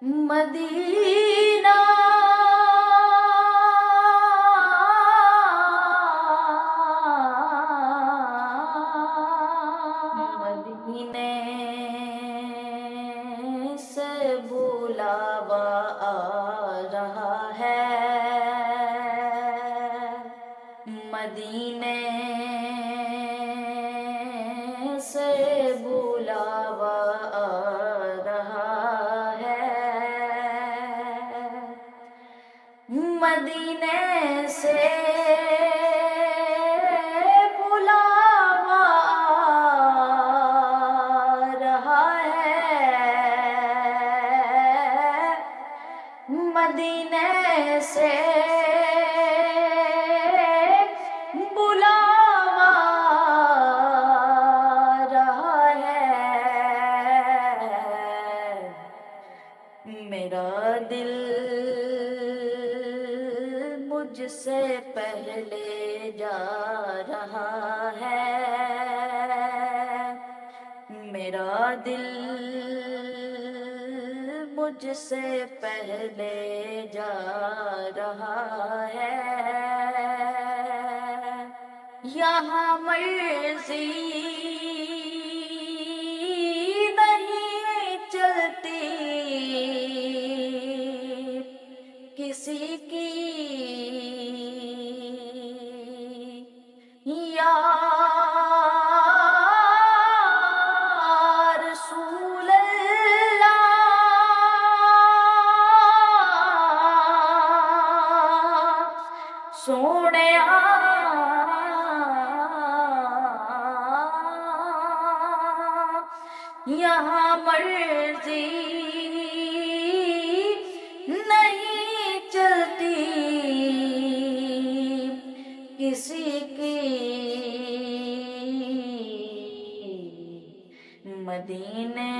مدینہ مدینے سے بلاوا آ رہا ہے، مدینے سے بلاوا آ رہا ہے، مدینے سے بلاوا آ رہا ہے، مدینے سے بلاوا آ رہا ہے، میرا دل مجھ سے پہلے جا رہا ہے، میرا دل مجھ سے پہلے جا رہا ہے، یہاں مرضی نہیں چلتی کسی کی، یا رسول اللہ سونیا، یہاں مرضی نہیں چلتی کسی کی، مدینے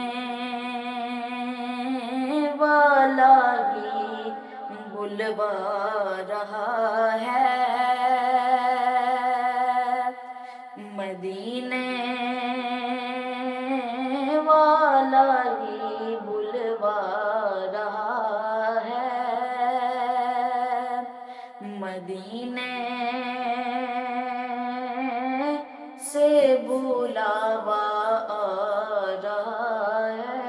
والا ہی بلوا رہا ہے، مدینے والا ہی بلوا رہا ہے، مدینے سے بلاوا آ رہا ہے،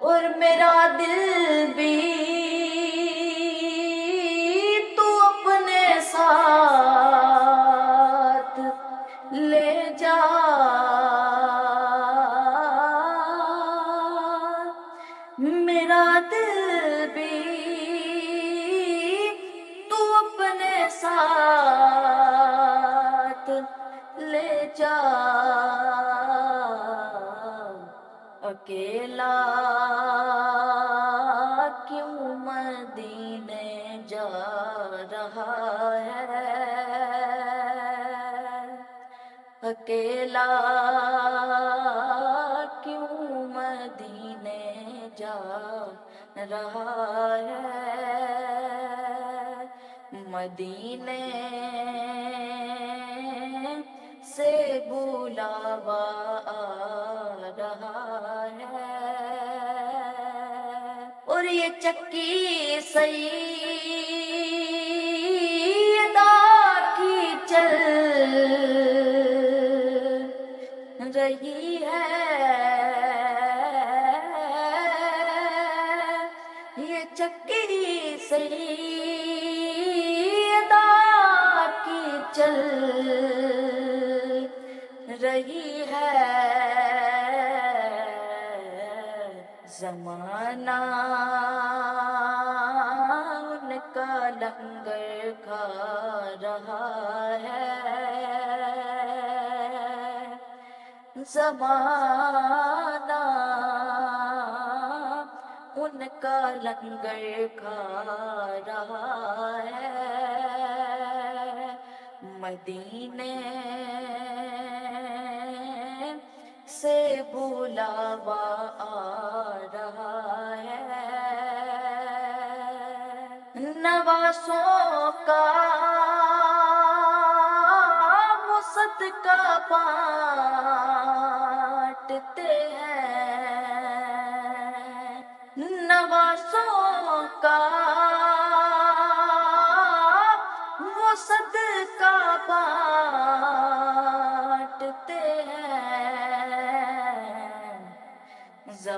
اور میرا دل بھی تو اپنے ساتھ لے جا، میرا دل بھی تو اپنے ساتھ لے جا، اکیلا کیوں مدینے جا رہا ہے، اکیلا کیوں مدینے جا رہا ہے، مدینے سے بلاوا آ رہا ہے، اور یہ چکی سیدہ کی چل رہی ہے، یہ چکی سیدہ کی چل رہی ہے، زمانہ ان کا لنگر کھا رہا ہے، زمانہ ان کا لنگر کھا رہا ہے، مدینے سے بلاوا آ رہا ہے، نوازوں کا وہ صدقہ بانٹتے ہیں،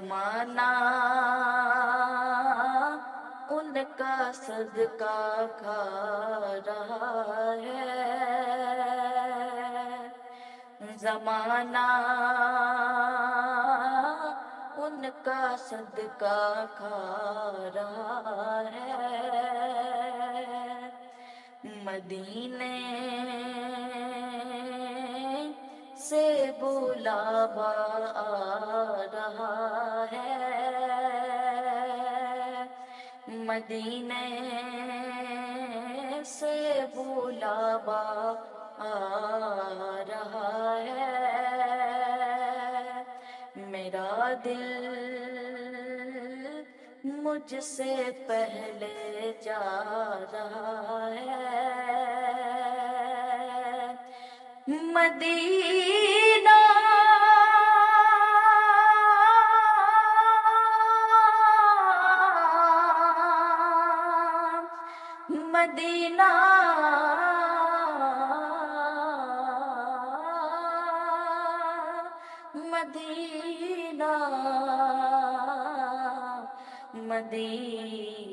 زمانہ ان کا صدقہ کھا رہا ہے، زمانہ ان کا صدقہ کھا رہا ہے، مدینے سے بلاوا آ رہا ہے، مدینے سے بلاوا آ رہا ہے، میرا دل مجھ سے پہلے جا رہا ہے، مدینہ مدینہ مدینہ مدینہ